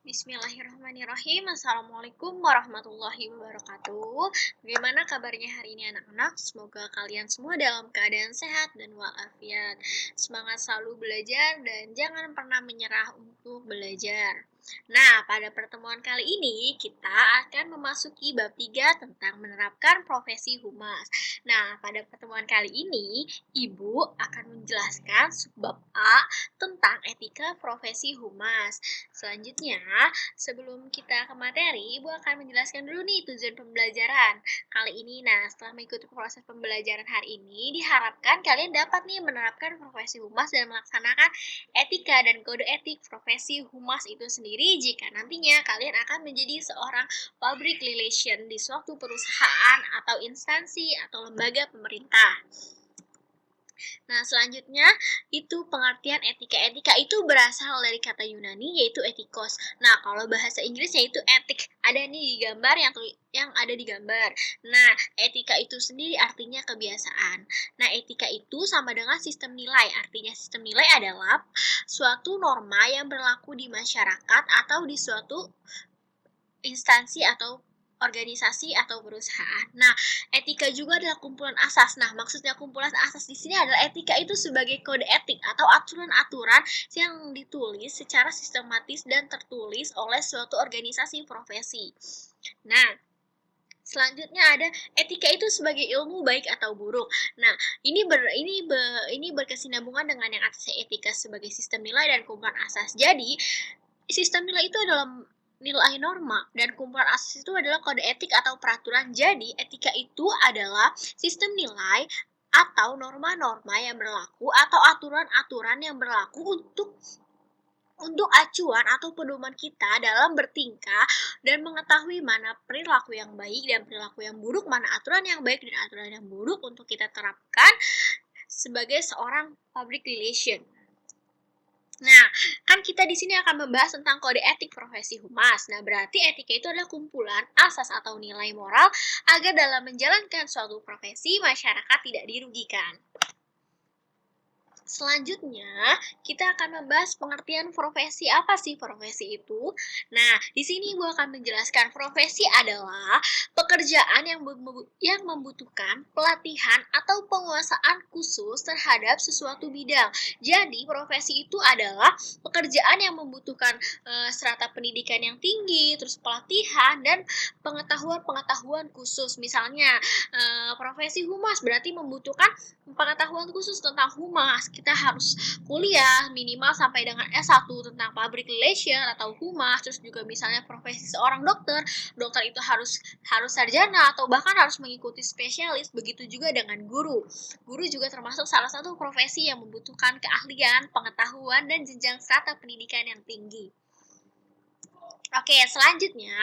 Bismillahirrahmanirrahim. Assalamualaikum warahmatullahi wabarakatuh. Bagaimana kabarnya hari ini anak-anak? Semoga kalian semua dalam keadaan sehat dan walafiat. Semangat selalu belajar dan jangan pernah menyerah untuk belajar. Nah, pada pertemuan kali ini kita akan memasuki bab 3 tentang menerapkan profesi humas. Nah, pada pertemuan kali ini Ibu akan menjelaskan subbab A tentang etika profesi humas. Selanjutnya, sebelum kita ke materi, Ibu akan menjelaskan dulu nih tujuan pembelajaran kali ini. Nah, setelah mengikuti proses pembelajaran hari ini, diharapkan kalian dapat nih menerapkan profesi humas dan melaksanakan etika dan kode etik profesi humas itu sendiri jika nantinya kalian akan menjadi seorang public relation di suatu perusahaan atau instansi atau lembaga pemerintah. Nah, selanjutnya itu pengertian etika. Etika itu berasal dari kata Yunani yaitu etikos. Nah, kalau bahasa Inggris yaitu etik. Ada nih di gambar yang ada di gambar. Nah, etika itu sendiri artinya kebiasaan. Nah, etika itu sama dengan sistem nilai. Artinya sistem nilai adalah suatu norma yang berlaku di masyarakat atau di suatu instansi atau organisasi atau perusahaan. Nah, etika juga adalah kumpulan asas. Nah, maksudnya kumpulan asas di sini adalah etika itu sebagai kode etik atau aturan-aturan yang ditulis secara sistematis dan tertulis oleh suatu organisasi profesi. Nah, selanjutnya ada etika itu sebagai ilmu baik atau buruk. Nah, ini berkesinambungan dengan yang atasnya etika sebagai sistem nilai dan kumpulan asas. Jadi, sistem nilai itu adalah nilai norma dan kumpulan asas itu adalah kode etik atau peraturan. Jadi, etika itu adalah sistem nilai atau norma-norma yang berlaku atau aturan-aturan yang berlaku untuk acuan atau pedoman kita dalam bertingkah dan mengetahui mana perilaku yang baik dan perilaku yang buruk, mana aturan yang baik dan aturan yang buruk untuk kita terapkan sebagai seorang public relation. Nah, kan kita di sini akan membahas tentang kode etik profesi humas. Nah, berarti etika itu adalah kumpulan asas atau nilai moral agar dalam menjalankan suatu profesi masyarakat tidak dirugikan. Selanjutnya, kita akan membahas pengertian profesi. Apa sih profesi itu? Nah, di sini Ibu akan menjelaskan profesi adalah pekerjaan yang membutuhkan pelatihan atau penguasaan khusus terhadap sesuatu bidang. Jadi, profesi itu adalah pekerjaan yang membutuhkan strata pendidikan yang tinggi, terus pelatihan dan pengetahuan khusus. Misalnya, profesi humas berarti membutuhkan pengetahuan khusus tentang humas. Kita harus kuliah minimal sampai dengan S1 tentang public relation atau humas. Terus juga misalnya profesi seorang dokter itu harus sarjana atau bahkan harus mengikuti spesialis. Begitu juga dengan guru. Guru juga termasuk salah satu profesi yang membutuhkan keahlian, pengetahuan dan jenjang strata pendidikan yang tinggi. Oke, selanjutnya,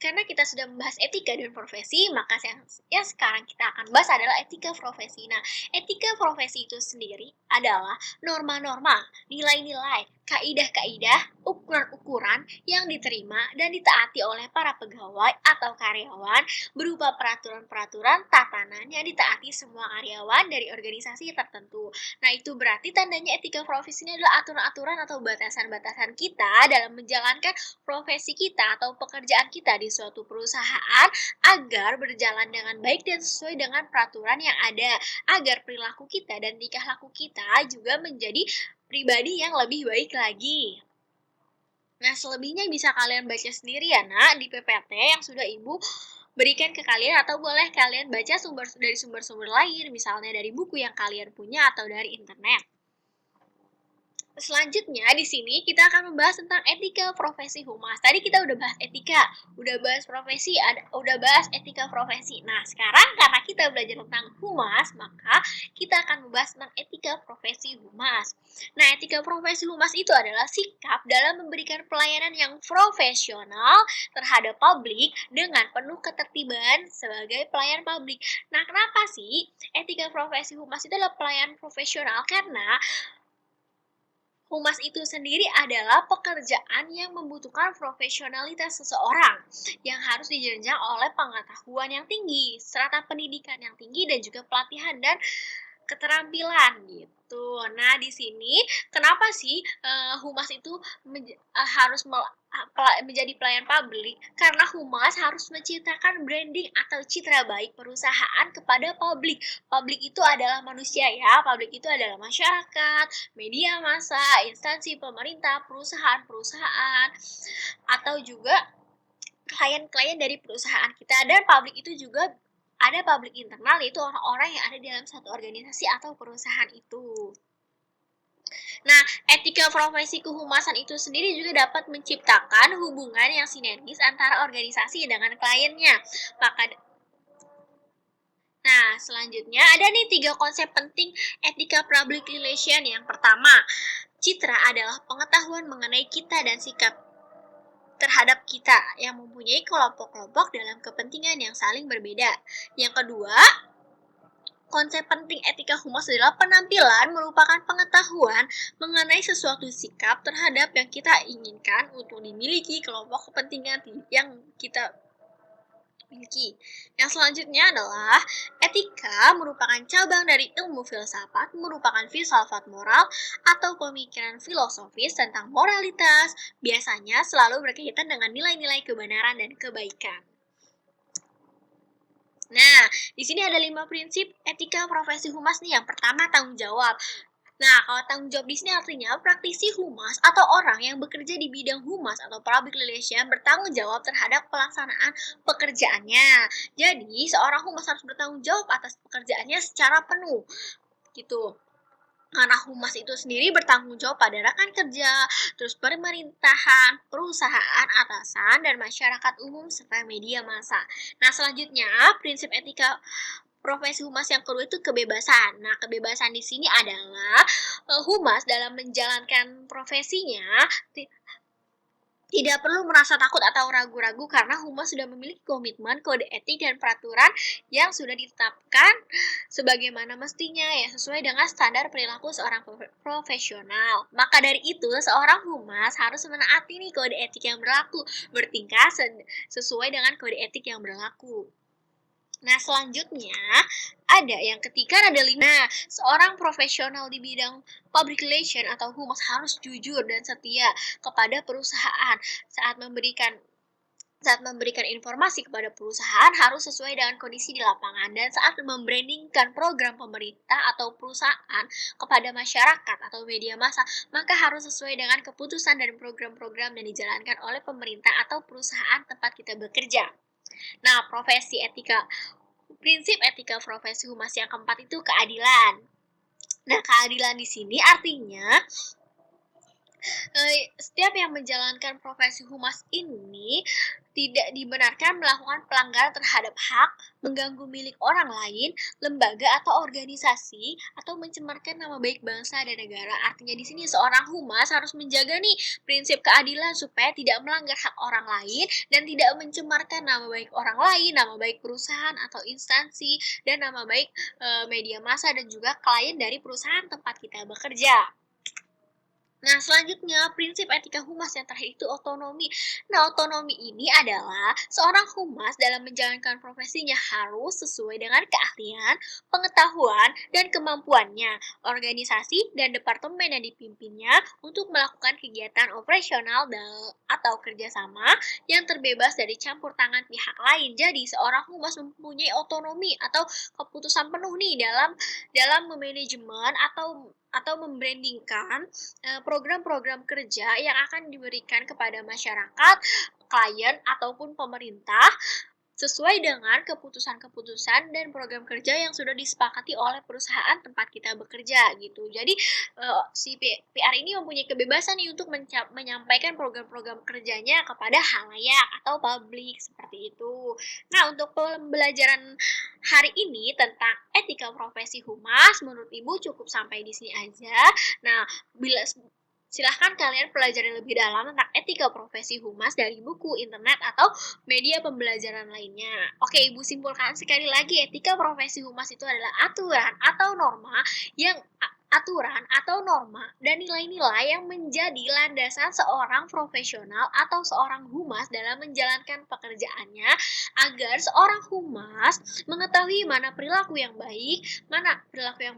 karena kita sudah membahas etika dan profesi, maka yang sekarang kita akan bahas adalah etika profesi. Nah, etika profesi itu sendiri adalah norma-norma, nilai-nilai, kaidah-kaidah, ukuran-ukuran yang diterima dan ditaati oleh para pegawai atau karyawan berupa peraturan-peraturan tatanan yang ditaati semua karyawan dari organisasi tertentu. Nah, itu berarti tandanya etika profesi ini adalah aturan-aturan atau batasan-batasan kita dalam menjalankan profesi kita atau pekerjaan kita di suatu perusahaan agar berjalan dengan baik dan sesuai dengan peraturan yang ada, agar perilaku kita dan tingkah laku kita juga menjadi pribadi yang lebih baik lagi. Nah, selebihnya bisa kalian baca sendiri ya, Nak, di PPT yang sudah Ibu berikan ke kalian, atau boleh kalian baca dari sumber-sumber lain, misalnya dari buku yang kalian punya atau dari internet. Selanjutnya di sini kita akan membahas tentang etika profesi humas. Tadi kita udah bahas etika, udah bahas profesi, udah bahas etika profesi. Nah, sekarang karena kita belajar tentang humas, maka kita akan membahas tentang etika profesi humas. Nah, etika profesi humas itu adalah sikap dalam memberikan pelayanan yang profesional terhadap publik dengan penuh ketertiban sebagai pelayan publik. Nah, kenapa sih etika profesi humas itu adalah pelayanan profesional? Karena humas itu sendiri adalah pekerjaan yang membutuhkan profesionalitas seseorang yang harus dijenjang oleh pengetahuan yang tinggi, strata pendidikan yang tinggi, dan juga pelatihan dan keterampilan gitu. Nah, di sini kenapa sih humas itu harus menjadi pelayan publik? Karena humas harus menciptakan branding atau citra baik perusahaan kepada publik. Publik itu adalah manusia ya, publik itu adalah masyarakat, media massa, instansi pemerintah, perusahaan-perusahaan, atau juga klien-klien dari perusahaan kita. Dan publik itu juga ada publik internal, yaitu orang-orang yang ada di dalam satu organisasi atau perusahaan itu. Nah, etika profesi kehumasan itu sendiri juga dapat menciptakan hubungan yang sinergis antara organisasi dengan kliennya. Nah, selanjutnya ada nih 3 konsep penting etika public relation. Yang pertama, citra adalah pengetahuan mengenai kita dan sikap terhadap kita yang mempunyai kelompok-kelompok dalam kepentingan yang saling berbeda. Yang kedua, konsep penting etika humas adalah penampilan merupakan pengetahuan mengenai sesuatu sikap terhadap yang kita inginkan untuk dimiliki kelompok kepentingan yang kita miliki. Yang selanjutnya adalah etika merupakan cabang dari ilmu filsafat, merupakan filsafat moral atau pemikiran filosofis tentang moralitas, biasanya selalu berkaitan dengan nilai-nilai kebenaran dan kebaikan. Nah, di sini ada 5 prinsip etika profesi humas nih. Yang pertama, tanggung jawab. Nah, kalau tanggung jawab di sini artinya praktisi humas atau orang yang bekerja di bidang humas atau public relation bertanggung jawab terhadap pelaksanaan pekerjaannya. Jadi, seorang humas harus bertanggung jawab atas pekerjaannya secara penuh. Gitu. Karena humas itu sendiri bertanggung jawab pada rekan kerja, terus pemerintahan, perusahaan, atasan, dan masyarakat umum serta media massa. Nah, selanjutnya prinsip etika profesi humas yang kedua itu kebebasan. Nah, kebebasan di sini adalah humas dalam menjalankan profesinya tidak perlu merasa takut atau ragu-ragu karena humas sudah memiliki komitmen, kode etik, dan peraturan yang sudah ditetapkan sebagaimana mestinya ya sesuai dengan standar perilaku seorang profesional. Maka dari itu, seorang humas harus menaati nih kode etik yang berlaku, bertingkah sesuai dengan kode etik yang berlaku. Nah, selanjutnya ada yang ketiga ada 5. Seorang profesional di bidang public relation atau humas harus jujur dan setia kepada perusahaan saat memberikan informasi kepada perusahaan harus sesuai dengan kondisi di lapangan, dan saat membrandingkan program pemerintah atau perusahaan kepada masyarakat atau media massa, maka harus sesuai dengan keputusan dan program-program yang dijalankan oleh pemerintah atau perusahaan tempat kita bekerja. Nah, prinsip etika profesi humas yang keempat itu keadilan. Nah, keadilan di sini artinya setiap yang menjalankan profesi humas ini tidak dibenarkan melakukan pelanggaran terhadap hak, mengganggu milik orang lain, lembaga atau organisasi, atau mencemarkan nama baik bangsa dan negara. Artinya di sini seorang humas harus menjaga nih prinsip keadilan supaya tidak melanggar hak orang lain dan tidak mencemarkan nama baik orang lain, nama baik perusahaan atau instansi, dan nama baik media massa dan juga klien dari perusahaan tempat kita bekerja. Nah, selanjutnya prinsip etika humas yang terakhir itu otonomi. Nah, otonomi ini adalah seorang humas dalam menjalankan profesinya harus sesuai dengan keahlian, pengetahuan, dan kemampuannya, organisasi dan departemen yang dipimpinnya untuk melakukan kegiatan operasional atau kerjasama yang terbebas dari campur tangan pihak lain. Jadi, seorang humas mempunyai otonomi atau keputusan penuh nih dalam memanajemen atau membrandingkan program-program kerja yang akan diberikan kepada masyarakat, klien, ataupun pemerintah sesuai dengan keputusan-keputusan dan program kerja yang sudah disepakati oleh perusahaan tempat kita bekerja gitu. Jadi si PR ini mempunyai kebebasan nih untuk menyampaikan program-program kerjanya kepada halayak atau publik seperti itu. Nah, untuk pembelajaran hari ini tentang etika profesi humas menurut Ibu cukup sampai di sini aja. Nah, silahkan kalian pelajari lebih dalam tentang etika profesi humas dari buku, internet, atau media pembelajaran lainnya. Oke, Ibu simpulkan sekali lagi, etika profesi humas itu adalah aturan atau norma yang aturan atau norma, dan nilai-nilai yang menjadi landasan seorang profesional atau seorang humas dalam menjalankan pekerjaannya agar seorang humas mengetahui mana perilaku yang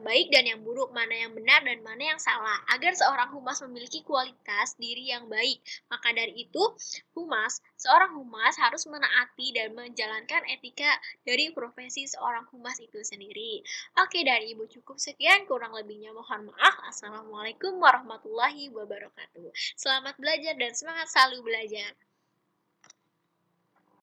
baik dan yang buruk, mana yang benar dan mana yang salah, agar seorang humas memiliki kualitas diri yang baik. Maka dari itu, seorang humas harus menaati dan menjalankan etika dari profesi seorang humas itu sendiri. Oke, dari Ibu cukup sekian, kurang lebihnya mohon maaf. Assalamualaikum warahmatullahi wabarakatuh. Selamat belajar dan semangat selalu belajar.